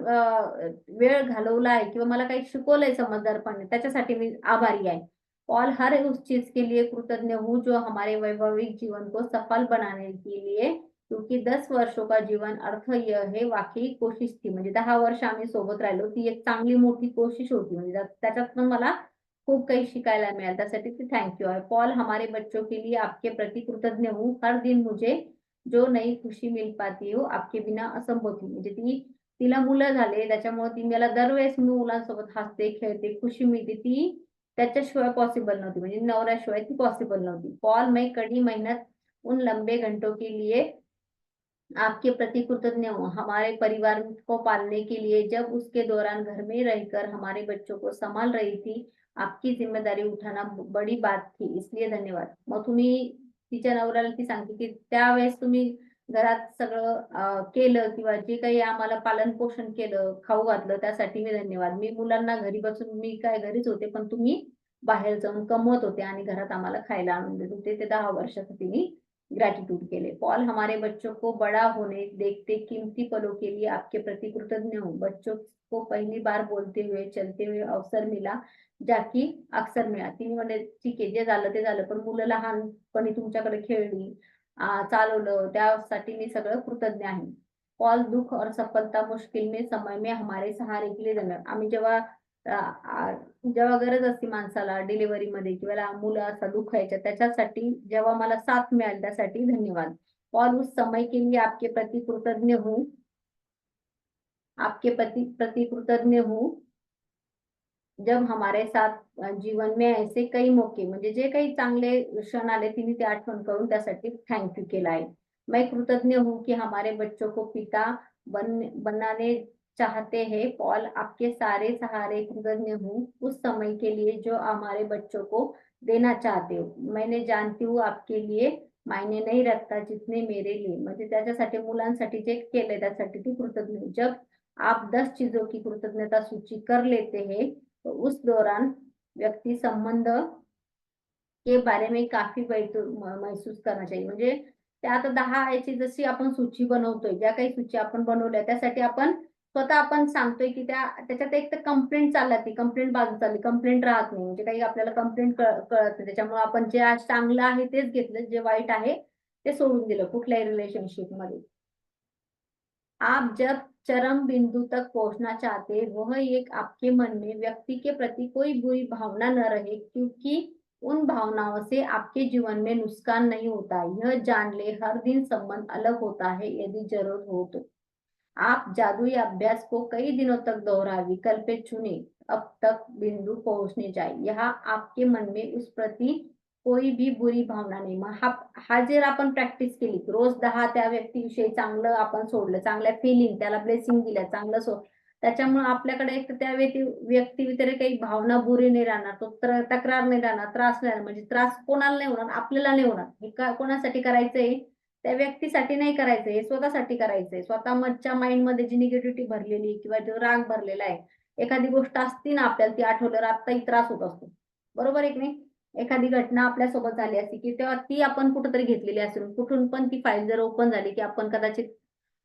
वेळ घालवला आहे किंवा मला काही शिकवलंय समजदारपणे, त्याच्यासाठी मी आभारी आहे. पॉल हर उस चीज के लिए कृतज्ञ हूँ जो हमारे वैवाहिक जीवन को सफल बनाने के लिए, क्योंकि 10 वर्षों का जीवन अर्थ यह है वाकई कोशिश थी. म्हणजे 10 वर्ष आम्ही सोबत राहिलो. ती एक चांगली मोठी कोशिश होती. म्हणजे त्याच्यात पण मला खूप काही शिकायला मिळालं. त्यासाठी ती थँक यू आहे. पॉल हमारे बच्चों के लिए आपके प्रति कृतज्ञ हूँ. हर दिन मुझे जो नई खुशी मिल पाती हो आपके बिना असंभव थी. म्हणजे तिला मुलं झाले त्याच्यामुळे ती मला दरवेळेस मुलांसोबत हसते, खेळते, खुशी मिळते. ती त्याच्याशिवाय पॉसिबल नव्हती. म्हणजे नवऱ्याशिवाय ती पॉसिबल नव्हती. पॉल मैं कड़ी मेहनत उन लंबे घंटों के लिए आपके प्रति कृतज्ञ हूँ हमारे परिवार को पालने के लिए, जब उसके दौरान घर में रहकर हमारे बच्चों को संभाल रही थी, आपकी जिम्मेदारी उठाना बड़ी बात थी, इसलिए धन्यवाद. मग तुम्ही तिच्या नवऱ्याला ती सांगते की त्यावेळेस तुम्ही घरात सगळं केलं किंवा जे काही आम्हाला पालन पोषण केलं, खाऊ घातलं, त्यासाठी मी धन्यवाद. मी मुलांना घरी बसून, मी काय घरीच होते, पण तुम्ही बाहेर जाऊन कमवत होते आणि घरात आम्हाला खायला आणून देत होते. ते 10 वर्षासाठी मी ग्रैटिट्यूड के लिए. पॉल, हमारे बच्चों को बड़ा होने देखते कीमती पलों के लिए आपके प्रति कृतज्ञ हूँ. बच्चों को पहली बार बोलते हुए चलते हुए अवसर मिला, जाकी अक्सर मिळा. तिने म्हणे ठीक आहे, जे झालं ते झालं, पण मुलं लहानपणी तुमच्याकडे खेळली, चालवलं, त्यासाठी मी सगळं कृतज्ञ आहे. पॉल, दुख और सफलता मुश्किल में समय में हमारे सहारे के लिए धन्यवाद. आम्ही जेव्हा जेव्हा गरज असते माणसाला डिलिव्हरीमध्ये किंवा मुलं असं दुखायच्या, त्याच्यासाठी जेव्हा मला साथ मिळाली त्यासाठी धन्यवाद. और उस समय के लिए आपके प्रति कृतज्ञ हूँ. आपके प्रति कृतज्ञ हूँ. जब हमारे साथ जीवन में ऐसे काही मौके, म्हणजे जे काही चांगले क्षण आले तिने ते आठवण करून त्यासाठी थँक यू केला आहे. मैं कृतज्ञ हूँ कि हमारे बच्चों को पिता बनाने चाहते हैं. पॉल, आपके सारे सहारे कृतज्ञ हूँ उस समय के लिए जो हमारे बच्चों को देना चाहते हो. मैंने जानती हूँ आपके लिए मायने नहीं रखता जितने मेरे लिए. म्हणजे त्याच्यासाठी मुलांसाठी जे केलंय त्यासाठी ती कृतज्ञ आहे. जब आप 10 चीजों की कृतज्ञता सूची कर लेते हैं, तो उस दौरान व्यक्ति संबंध के बारे में काफी महसूस करना चाहिए. म्हणजे त्या आता 10 याची जशी आपण सूची बनवतोय, ज्या काही सूची आपण बनवल्या त्यासाठी आपण स्वतः आपण सांगतोय की त्याच्यात एक तर कंप्लेंट चालला, ती कंप्लेंट बाजू चालली, कंप्लेंट राहत नाही. म्हणजे काही आपल्याला कंप्लेंट कळत नाही. त्याच्यामुळे आपण जे आज चांगलं आहे तेच घेतलं, जे वाईट आहे ते सोडून दिलं कुठल्याही रिलेशनशिपमध्ये. आप जब चरम बिंदु तक पहुंचना चाहते, वह एक आपके मन में व्यक्ति के प्रति कोई बुरी भावना न रहे, क्योंकि उन भावनाओं से आपके जीवन में नुकसान नहीं होता. यह जान ले, हर दिन संबंध अलग होता है, यदि जरूरत हो तो. आप जादुई अभ्यास को कई दिनों तक दोहरा, विकल्प चुने, अब तक बिंदु पहुंचने जाए. यहाँ आपके मन में उस प्रति कोई भी बुरी भावना नाही. मग हा जर आपण प्रॅक्टिस केली, रोज 10 त्या व्यक्तीविषयी चांगलं आपण सोडलं, चांगल्या फिलिंग, त्याला ब्लेसिंग दिल्या, चांगलं त्याच्यामुळे आपल्याकडे एक तर त्या व्यक्ती व्यतिरिक्त काही भावना बुरी नाही राहणार, तो तक्रार नाही राहणार, त्रास नाही राहणार. म्हणजे त्रास कोणाला नाही होणार, आपल्याला नाही होणार. हे कोणासाठी करायचंय? त्या व्यक्तीसाठी नाही करायचंय, हे स्वतःसाठी करायचंय. स्वतःच्या माइंडमध्ये जी निगेटिव्हिटी भरलेली किंवा जो राग भरलेला आहे, एखादी गोष्ट असती ना आपल्याला, ती आठवल्यावर आत्ताही त्रास होत असतो. बरोबर आहे की नाही? एखादी घटना आपल्यासोबत झाली असती की तेव्हा ती आपण कुठेतरी घेतलेली असेल, कुठून पण ती फाईल जर ओपन झाली की आपण कदाचित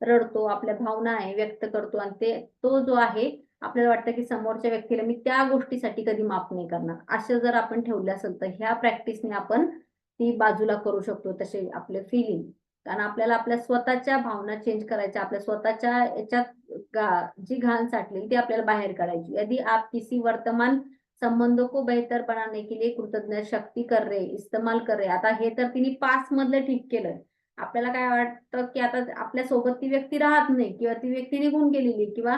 रडतो, आपल्या भावना आहे व्यक्त करतो आणि तो जो आहे आपल्याला वाटतं की समोरच्या व्यक्तीला मी त्या गोष्टीसाठी कधी माफ नाही करणार. असं जर आपण ठेवलं असेल तर ह्या प्रॅक्टिसने आपण ती बाजूला करू शकतो तसे आपले फीलिंग. कारण आपल्याला आपल्या स्वतःच्या भावना चेंज करायच्या, आपल्या स्वतःच्या याच्यात जी घाण साठलेली ती आपल्याला बाहेर काढायची. यदि आप किसी वर्तमान संबंधों को बेहतर बनाने के लिए कृतज्ञ शक्ती कर रहे, इस्तेमाल कर रहे. आता हे तर तिने पास्ट मधलं ठीक केलं. आपल्याला काय वाटतं की आता आपल्या सोबत ती व्यक्ती राहत नाही किंवा ती व्यक्ती निघून गेलेली किंवा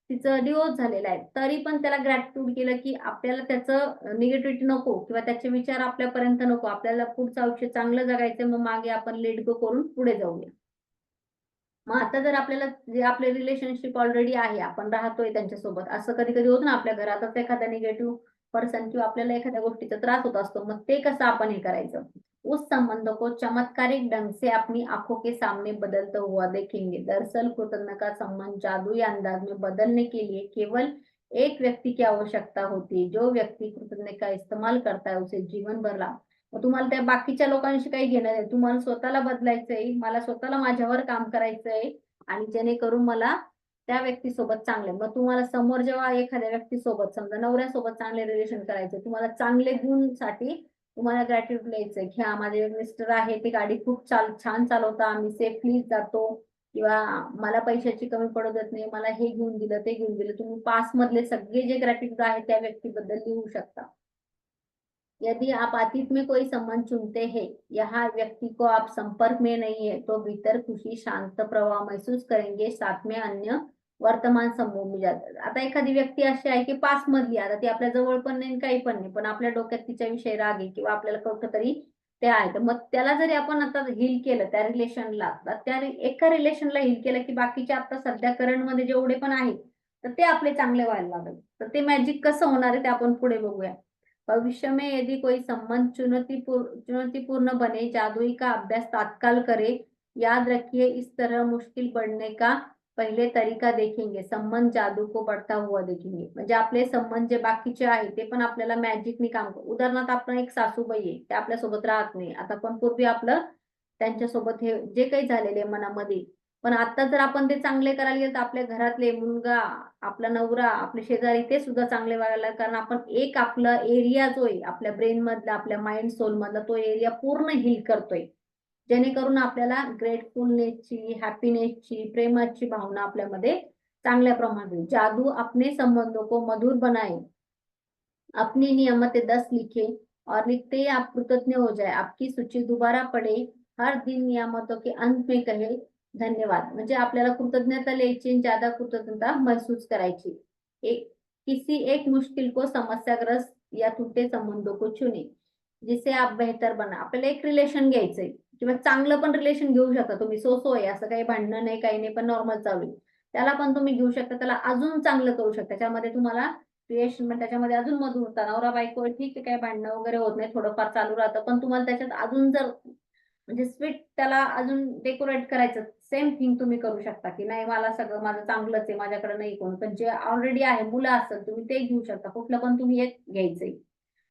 तिचं डिव्होर्स झालेला आहे. तरी पण त्याला ग्रॅटिट्यूड केलं की आपल्याला त्याचं निगेटिव्हिटी नको किंवा त्याचे विचार आपल्यापर्यंत नको. आपल्याला पुढचं आयुष्य चांगलं जगायचं, मग मागे आपण लेट गो करून पुढे जाऊया. मग आता जर आपल्याला जे आपले रिलेशनशिप ऑलरेडी आहे, आपण राहतोय त्यांच्यासोबत, असं कधी-कधी होतं ना आपल्या घरातच एखादा निगेटिव्ह पर्सन किंवा आपल्याला एखाद्या गोष्टीचा त्रास होत असतो. मग ते कसं आपण हे करायचं? उस संबंध को चमत्कारिक ढंग से अपनी आंखों के सामने बदलता हुआ देखेंगे. दरअसल कृतज्ञता का संबंध जादुई अंदाज में बदलने के लिए केवल एक व्यक्ति की आवश्यकता होती है. जो व्यक्ति कृतज्ञता का इस्तेमाल करता है उसे जीवन भर मग तुम्हाला त्या बाकीच्या लोकांशी काही घेणं नाही. तुम्हाला स्वतःला बदलायचंय, मला स्वतःला माझ्यावर काम करायचंय आणि जेणेकरून मला त्या व्यक्तीसोबत चांगले, मग तुम्हाला समोर जेव्हा एखाद्या व्यक्तीसोबत समजा नवऱ्यासोबत चांगले रिलेशन करायचे, तुम्हाला चांगले गुणसाठी तुम्हाला ग्रॅटिट्यूड द्यायचंय. घ्या, माझे मिस्टर आहे, ते गाडी खूप छान चालवता, आम्ही सेफली जातो किंवा मला पैशाची कमी पडू देत नाही, मला हे घेऊन दिलं, ते घेऊन दिलं. तुम्ही पास्ट मधले सगळे जे ग्रॅटिट्यूड आहे त्या व्यक्तीबद्दल लिहू शकता. यदि आप अतीत में कोई संबंध चुनते हैं, यहाँ व्यक्ति को आप संपर्क में नहीं है, तो भीतर खुशी, शांत प्रवाह महसूस करेंगे, साथ में अन्य वर्तमान समूह में जातात. आता एखादी व्यक्ती अशी आहे की पास मधली, आता ती आपल्या जवळ पण नाही काही पण नाही, पण आपल्या डोक्यात तिच्याविषयी राग आहे किंवा आपल्याला कुठंतरी ते आहे. तर मग त्याला जरी आपण आता हील केलं त्या रिलेशनला, तर त्या एका रिलेशनला हील केलं की बाकीचे आता सध्या करंटमध्ये जेवढे पण आहेत, तर ते आपले चांगले व्हायला लागले. तर ते मॅजिक कसं होणार आहे ते आपण पुढे बघूया. भविष्य में यदि कोई संबंध चुनौतीपूर्ण बने, जादुई का अभ्यास तात्काल करे, याद रखिए इस तरह मुश्किल बढ़ने का पहिले तरीका देखेंगे, संबंध जादू को बढ़ता हुआ देखेंगे. म्हणजे आपले संबंध जे बाकीचे आहेत ते पण आपल्याला मॅजिकनी काम उदाहरणार्थ आपण एक सासूबाई आहे, ते आपल्यासोबत राहत नाही. आता पण पूर्वी आपलं त्यांच्यासोबत हे जे काही झालेले मनामध्ये, पण आता जर आपण ते चांगले करायला गेलो तर आपल्या घरातले मुलगा, आपला नवरा, आपले शेजारी ते सुद्धा चांगले वागायला, कारण आपण एक आपला एरिया जो आहे आपल्या ब्रेन मधला, आपल्या माइंड सोल मधला तो एरिया पूर्ण हील करतोय. जेणेकरून आपल्याला ग्रेटफुलनेसची, हॅपीनेसची, प्रेमाची भावना आपल्यामध्ये चांगल्या प्रमाणात जादू अपने संबंधों को मधुर बनाए, अपनी नियमते 10 लिखे और लिखते ही आप कृतज्ञ हो जाए, आपकी सूची दोबारा पढ़े, हर दिन नियामतों के अंत में कहे धन्यवाद. म्हणजे आपल्याला कृतज्ञता लिहायची, ज्यादा कृतज्ञता महसूस करायची. एक किसी एक मुश्किल को समस्याग्रस्त या टूटे संबंधों को चुने, जिसे आप बेहतर बना. आपल्याला एक रिलेशन घ्यायचंय किंवा चांगलं पण रिलेशन घेऊ शकता तुम्ही. सो आहे, असं काही भांडणं नाही, काही नाही, पण नॉर्मल चालू आहे. त्याला पण तुम्ही घेऊ शकता, त्याला अजून चांगलं करू शकता. त्याच्यामध्ये तुम्हाला क्रिएशन मग त्याच्यामध्ये अजून मधुर होता. नवरा बायको ठीक आहे, काही भांडणं वगैरे होत नाही, थोडंफार चालू राहतं. पण तुम्हाला त्याच्यात अजून जर म्हणजे स्वीट त्याला अजून डेकोरेट करायचं, सेम थिंग तुम्ही करू शकता, की नाही मला सगळं माझं चांगलंच आहे, माझ्याकडे नाही कोण. पण जे ऑलरेडी आहे, मुलं असेल तुम्ही ते घेऊ शकता. कुठलं पण तुम्ही एक घ्यायचंय.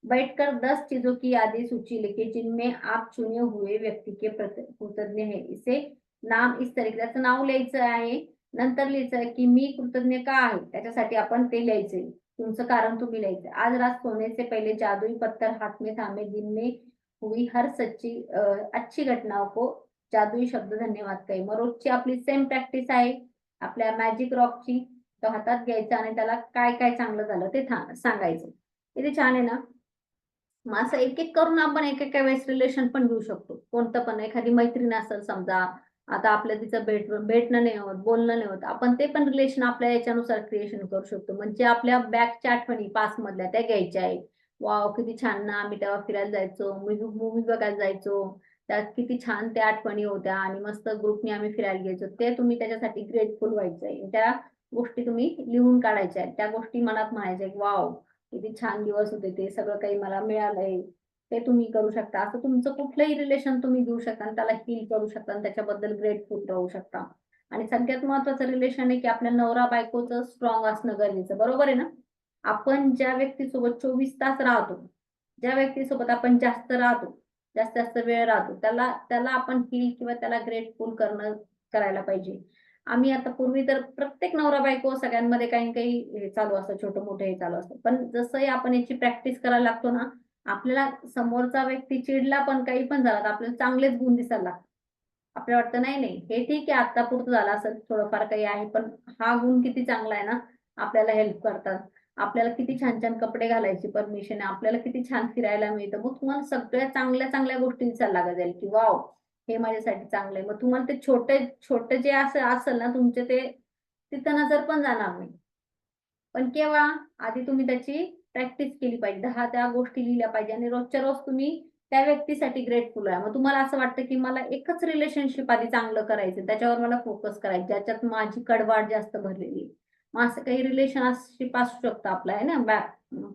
बैठकर 10 चीजों की यादी सूची लिखी जिनमें आप चुने हुए व्यक्ति के प्रति कृतज्ञ है. इसे नाम इस तरीके त्याचं नाव लिहायचं आहे. नंतर लिहायचं की मी कृतज्ञ का आहे, त्याच्यासाठी आपण ते लिहायचंय. तुमचं कारण तुम्ही लिहायचं. आज रात सोने से पहले जादुई पत्थर हाथ में थामे, दिन में हुई हर अच्छी घटनाओं को जादुई शब्द धन्यवाद कहे. मग रोजची आपली सेम प्रॅक्टिस आहे आपल्या मॅजिक रॉकची. तो हातात घ्यायचा आणि त्याला काय काय चांगलं झालं ते सांगायचं. किती छान आहे ना. मग असं एक-एक करून आपण एकेका वेळेस रिलेशन पण घेऊ शकतो. कोणतं पण एखादी मैत्रीण असेल समजा, आता आपलं तिचं भेटणं नाही होत, बोलणं नाही होत. आपण ते पण रिलेशन आपल्या याच्यानुसार क्रिएशन करू शकतो. म्हणजे आपल्या बॅकच्या आठवणी पास्टमधल्या त्या घ्यायच्या आहेत. वॉव! किती छान ना, आम्ही तेव्हा फिरायला जायचो, मूव्ही बघायला जायचो. त्यात किती छान त्या आठवणी होत्या आणि मस्त ग्रुपने आम्ही फिरायला गेलो. ते तुम्ही त्याच्यासाठी ग्रेटफुल व्हायचंय. त्या गोष्टी तुम्ही लिहून काढायच्या आहेत. त्या गोष्टी मनात म्हणायच्या, वॉव! किती छान दिवस होते ते, सगळं काही मला मिळालंय. ते तुम्ही करू शकता. असं तुमचं कुठलंही रिलेशन तुम्ही घेऊ शकता आणि त्याला हील करू शकता आणि त्याच्याबद्दल ग्रेटफुल राहू शकता. आणि सगळ्यात महत्त्वाचं रिलेशन आहे, की आपल्या नवरा-बायकोचं स्ट्रॉंग असणं गरजेचं. बरोबर आहे ना? आपण ज्या व्यक्तीसोबत 24 तास राहतो, ज्या व्यक्तीसोबत आपण जास्त राहतो, जास्त-जास्त वेळ राहतो, त्याला त्याला आपण हील किंवा त्याला ग्रेटफुल करायला पाहिजे. आम्ही आता पूर्वी तर प्रत्येक नवरा-बायको सगळ्यांमध्ये काही ना काही हे चालू असतं, छोटं-मोठं हे चालू असतं. पण जसंही आपण याची प्रॅक्टिस करायला लागतो ना, आपल्याला समोरचा व्यक्ती चिडला पण, काही पण झालं, तर आपल्याला चांगलेच गुण दिसायला लागतात. आपल्याला वाटतं नाही, नाही, हे ठीक आहे आत्तापुरतं झालं असेल, थोडंफार काही आहे, पण हा गुण किती चांगला आहे ना, आपल्याला हेल्प करतात. आपल्याला किती छान-छान कपडे घालायची परमिशन आहे, आपल्याला किती छान फिरायला मिळतं. मग तुम्हाला सगळ्या चांगल्या-चांगल्या गोष्टी दिसायला लागत जाईल, की वॉव! हे माझ्यासाठी चांगलं आहे. मग तुम्हाला ते छोटे जे असं असेल ना तुमचे ते तिथं नजर पण जाणार नाही. पण केव्हा? आधी तुम्ही त्याची प्रॅक्टिस केली पाहिजे. 10 त्या गोष्टी लिहिल्या पाहिजे आणि रोजच्या रोज तुम्ही त्या व्यक्तीसाठी ग्रेटफुल आहे. मग तुम्हाला असं वाटतं, की मला एकच रिलेशनशिप आधी चांगलं करायचं, त्याच्यावर मला फोकस करायचं, ज्याच्यात माझी कडवाड जास्त भरलेली आहे. मग असं काही रिलेशनशिप असू शकतं आपलं आहे ना,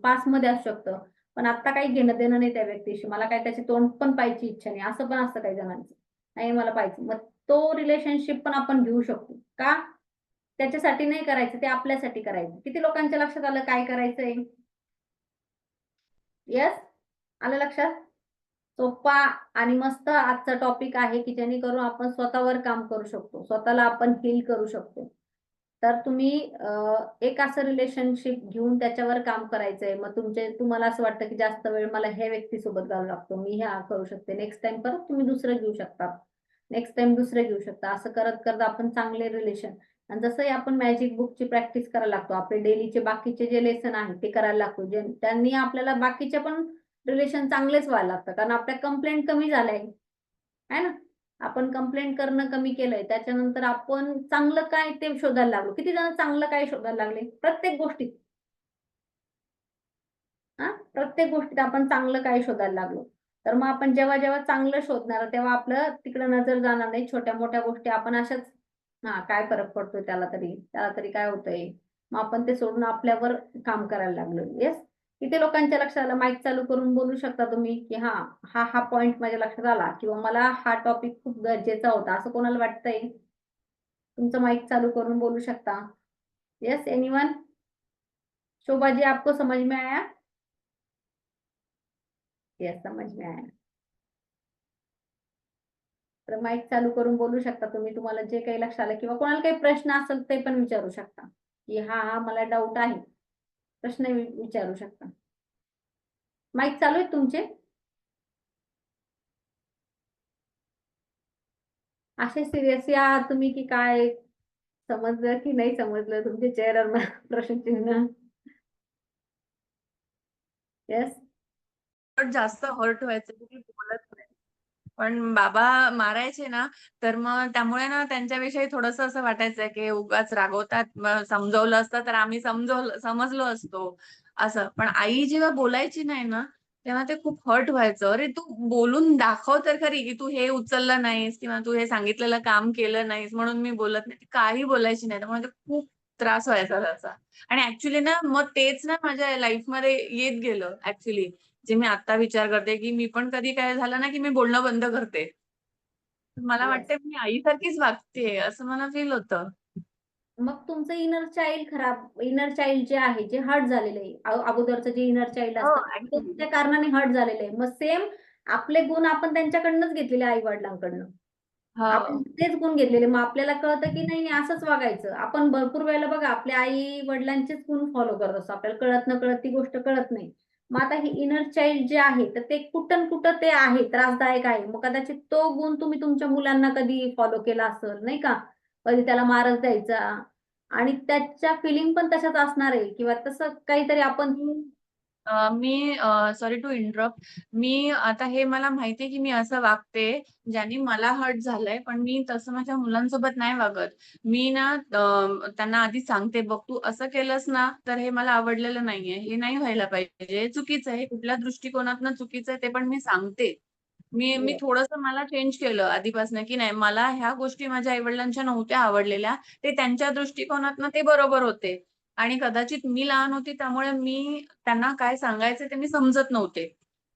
पास्टमध्ये असू शकतं. पण आता काही घेणं-देणं नाही त्या व्यक्तीशी. मला काही त्याची तोंड पण पाहायची इच्छा नाही. असं पण असतं काही जणांचं. नाही मला पाहायचं. मग तो रिलेशनशिप पण आपण घेऊ शकतो. का? त्याच्यासाठी नाही करायचं, ते आपल्यासाठी करायचं. किती लोकांच्या लक्षात आलं काय करायचंय? येस? आलं लक्षात? सोप्पा आणि मस्त आजचा टॉपिक आहे, की जेणेकरून आपण स्वतःवर काम करू शकतो. स्वतःला आपण हील करू शकतो. तर तुम्ही एक असं रिलेशनशिप घेऊन त्याच्यावर काम करायचंय. मग तुम्हाला असं वाटतं, की जास्त वेळ मला ह्या व्यक्तीसोबत घालवावा लागतो. मी ह्या करू शकते. नेक्स्ट टाईम परत तुम्ही दुसरं घेऊ शकता. नेक्स्ट टाईम दुसरं घेऊ शकता. असं करत आपण चांगले रिलेशन आणि जसंही आपण मॅजिक बुकची प्रॅक्टिस करायला लागतो. आपले डेलीचे बाकीचे जे लेसन आहेत ते करायला लागतो. त्यांनी आपल्याला बाकीचे पण रिलेशन चांगलेच व्हायला लागतात. कारण आपल्या कंप्लेंट कमी झाल्या आहे ना? आपण कंप्लेंट करणं कमी केलंय. त्याच्यानंतर आपण चांगलं काय ते शोधायला लागलो. किती जण चांगलं काय शोधायला लागले? प्रत्येक गोष्टीत. हां, प्रत्येक गोष्टीत आपण चांगलं काय शोधायला लागलो. तर मग आपण जेव्हा जेव्हा चांगलं शोधणार तेव्हा आपलं तिकडे नजर जाणार नाही. छोट्या मोठ्या गोष्टी आपण अशाच, हा काय फरक पडतोय त्याला तरी काय होतंय, मग आपण ते सोडून आपल्यावर काम करायला लागलो. येस, किती लोकांच्या लक्षात आलं? माईक चालू करून बोलू शकता तुम्ही की हा हा हा पॉइंट माझ्या लक्षात आला किंवा मला हा टॉपिक खूप गरजेचा होता, असं कोणाला वाटतंय? तुमचं माईक चालू करून बोलू शकता. Yes, anyone? शोभा जी, आपको समझ में आया? यस, समझ में आया. तर माईक चालू करून बोलू शकता तुम्ही. तुम्हाला जे काही लक्षात आलं किंवा कोणाला काही प्रश्न असेल ते पण विचारू शकता की हा हा मला डाऊट आहे, प्रश्न विचारू शकता. माईक चालू आहेत तुमचे? असे सिरियसली आहात तुम्ही की काय? समजलं की नाही समजलं तुमच्या चेहऱ्यावर प्रश्नचिन्ह? येस. जास्त हर्ट व्हायचं की मी बोलत नाही. पण बाबा मारायचे ना, तर मग त्यामुळे ना त्यांच्याविषयी थोडंसं असं वाटायचं की उगाच रागवतात. मग समजावलं असतं तर आम्ही समजलो असतो असं. पण आई जेव्हा बोलायची नाही ना, तेव्हा ते खूप हर्ट व्हायचं. "अरे तू बोलून दाखव तर खरी, की तू हे उचललं नाहीस किंवा तू हे सांगितलेलं काम केलं नाहीस म्हणून मी बोलत नाही." ती काही बोलायची नाही. त्यामुळे ते खूप त्रास व्हायचा त्याचा. आणि ॲक्चुअली ना मग तेच ना माझ्या लाईफमध्ये येत गेलं ॲक्चुअली. जे मी आता विचार करते, की मी पण कधी काय झालं ना, की मी बोलणं बंद करते. मला येस. वाटतंय मी आईसारखीच वागतेय असं मला फील होतं. मग तुमचं इनर चाइल्ड खराब, इनर चाइल्ड जे आहे, जे हर्ट झालेलं आहे, अगोदरचं जे इनर चाइल्ड हो, असतं ते ॲक्चुअली. त्या कारणाने हर्ट झालेलं आहे. मग सेम आपले गुण आपण त्यांच्याकडनंच घेतलेले, आई वडिलांकडनं. आपण हो. तेच गुण घेतलेले. मग आपल्याला कळतं की नाही नाही असंच वागायचं. आपण भरपूर वेळेला बघा आपल्या आई वडिलांचेच गुण फॉलो करत असतो. आपल्याला कळत नकळत ती गोष्ट कळत नाही. मग आता हे इनर चाइल्ड जे आहे, तर ते कुठं न कुठं ते आहे, त्रासदायक आहे. मग कदाचित तो गुण तुम्ही तुमच्या मुलांना कधी फॉलो केला असेल, नाही का? कधी त्याला मारच द्यायचा आणि त्याच्या फिलिंग पण तशाच असणार आहे किंवा तसं काहीतरी आपण. Sorry to interrupt. मी आता हे मला माहिती आहे, की मी असं वागते, ज्याने मला हर्ट झालंय. पण मी तसं माझ्या मुलांसोबत नाही वागत. मी ना त्यांना आधी सांगते, "बघ तू असं केलंस ना, तर हे मला आवडलेलं नाहीये. हे नाही व्हायला पाहिजे. हे चुकीचं आहे. कुठल्या दृष्टिकोनातनं चुकीचं आहे ते पण मी सांगते." मी येस. थोडंसं मला चेंज केलं आधीपासून, की नाही मला ह्या गोष्टी माझ्या आई-वडिलांच्या नव्हत्या आवडलेल्या. ते त्यांच्या दृष्टिकोनातनं ते बरोबर होते. आणि कदाचित मी लहान होती त्यामुळे मी त्यांना काय सांगायचं ते मी समजत नव्हते.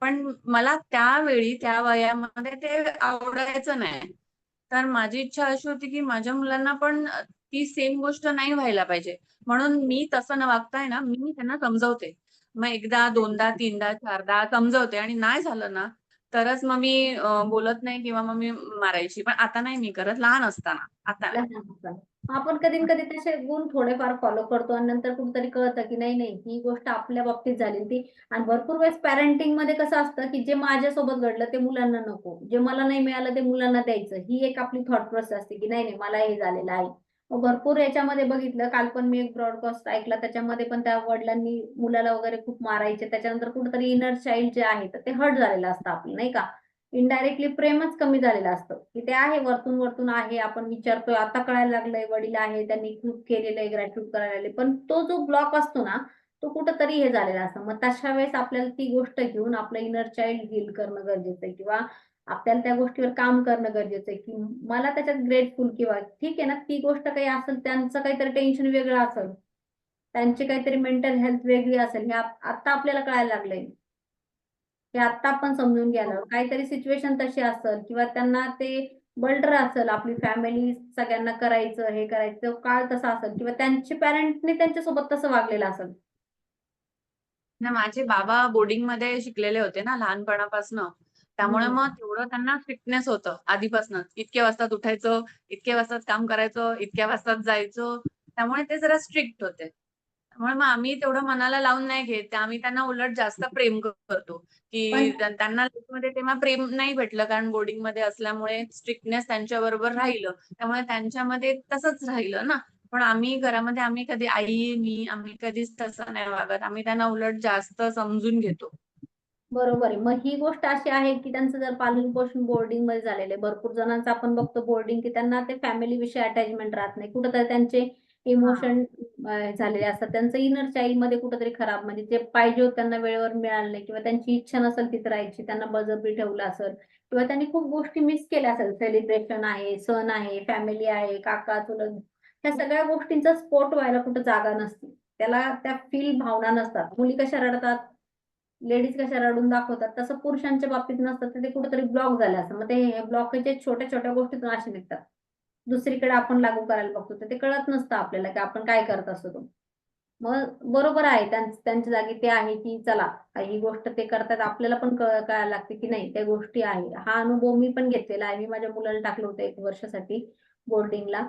पण मला त्यावेळी त्या वयामध्ये ते आवडायचं नाही. तर माझी इच्छा अशी होती, की माझ्या मुलांना पण ती सेम गोष्ट नाही व्हायला पाहिजे. म्हणून मी तसं न वागता आहे ना, मी त्यांना समजवते. मग एकदा, दोनदा, तीनदा, चारदा समजवते आणि नाही झालं ना, तरच मग मी बोलत नाही किंवा मग मी मारायची. पण आता नाही मी करत, लहान असताना. आता नाही. लहान असताना. आपण कधी ना कधी तसे गुण थोडेफार फॉलो करतो आणि नंतर कुठेतरी कळतं, की नाही, नाही ही गोष्ट आपल्या बाबतीत झाली ती. आणि भरपूर वेळेस पॅरेंटिंगमध्ये कसं असतं, की जे माझ्यासोबत घडलं ते मुलांना नको. जे मला नाही मिळालं ते मुलांना द्यायचं. ही एक आपली थॉट प्रोसेस असते, की नाही, नाही मला हे झालेलं आहे. मग भरपूर याच्यामध्ये बघितलं, काल पण मी एक ब्रॉडकास्ट ऐकला त्याच्यामध्ये पण त्या वडिलांनी मुलाला वगैरे खूप मारायचे. त्याच्यानंतर कुठेतरी इनर चाइल्ड जे आहे, तर ते हर्ट झालेलं असतं आपलं, नाही का? इनडायरेक्टली प्रेमच कमी झालेलं असतं, की ते आहे वरतून आहे. आपण विचारतोय, आता कळायला लागलंय वडील आहे, त्यांनी खूप केलेलं आहे, ग्रॅटिट्यूड करायला लागले. पण तो जो ब्लॉक असतो ना, तो कुठेतरी हे झालेला असतो. मग तशा वेळेस आपल्याला ती गोष्ट घेऊन आपलं इनर चाइल्ड हील करणं गरजेचं आहे किंवा आपल्याला त्या गोष्टीवर काम करणं गरजेचं आहे, की मला त्याच्यात ग्रेटफुल किंवा ठीक आहे ना, ती गोष्ट काही असेल, त्यांचं काहीतरी टेन्शन वेगळं असेल, त्यांची काहीतरी मेंटल हेल्थ वेगळी असेल, हे आता आपल्याला कळायला लागलंय. हे आत्ता आपण समजून घ्यायला हवं. काहीतरी सिच्युएशन तशी असेल किंवा त्यांना ते बळतर असेल, आपली फॅमिली सगळ्यांना करायचं, हे करायचं, तो काळ तसा असेल किंवा त्यांचे पॅरेंटनी त्यांच्यासोबत तसं वागलेलं असेल. ना माझे बाबा बोर्डिंगमध्ये शिकलेले होते ना लहानपणापासनं. त्यामुळे हं. मग तेवढं त्यांना स्ट्रिक्टनेस होतं आधीपासूनच. इतक्या वाजताच उठायचं, इतक्या वाजताच काम करायचं, इतक्या वाजताच जायचं. त्यामुळे ते जरा स्ट्रिक्ट होते. त्यामुळे मग आम्ही तेवढं मनाला लावून नाही घेत. आम्ही त्यांना उलट जास्त प्रेम करतो, पण की त्यांना लाईफमध्ये तेव्हा प्रेम नाही भेटलं कारण बोर्डिंगमध्ये असल्यामुळे स्ट्रिक्टनेस त्यांच्याबरोबर राहिलं. त्यामुळे त्यांच्यामध्ये तसंच राहिलं ना. पण आम्ही घरामध्ये आम्ही कधी आई, मी आम्ही कधीच तसं नाही वागत. आम्ही त्यांना उलट जास्त समजून घेतो. बरोबर आहे. मग ही गोष्ट अशी आहे, की त्यांचं जर पालन-पोषण बोर्डिंगमध्ये झालेलं आहे. भरपूर जणांचं आपण बघतो बोर्डिंग, की त्यांना ते फॅमिलीविषयी अटॅचमेंट राहत नाही. कुठेतरी त्यांचे इमोशन झालेले असतात. त्यांचं इनर चाइल्ड मध्ये कुठेतरी खराब, म्हणजे जे पाहिजे होतं त्यांना वेळेवर मिळालं नाही, किंवा त्यांची इच्छा नसेल तिथे राहायची, त्यांना बळजबरी ठेवलं असेल, किंवा त्यांनी खूप गोष्टी मिस केल्या असेल. सेलिब्रेशन आहे, सण आहे, फॅमिली आहे, काका चुलत, त्या सगळ्या गोष्टींचा स्फोट व्हायला कुठं जागा नसते. त्याला त्या फील भावना नसतात. मुली कशा रडतात, लेडीज कशा रडून दाखवतात, तसं पुरुषांच्या बाबतीत नसतं. तर ते कुठेतरी ब्लॉक झालं असं. मग ते ब्लॉकेज छोट्या छोट्या गोष्टीतून असे निघतात. दुसरीकडे आपण लागू करायला बघतो, तर ते कळत नसतं आपल्याला की आपण काय करत असतो तो. मग बरोबर आहे, त्यांच्या जागी ते आहे की चला, ही गोष्ट ते करतात, आपल्याला पण कळायला लागते की नाही त्या गोष्टी आहे. हा अनुभव मी पण घेतलेला आहे. मी माझ्या मुलाला टाकलं होतं 1 वर्षासाठी बोर्डिंगला.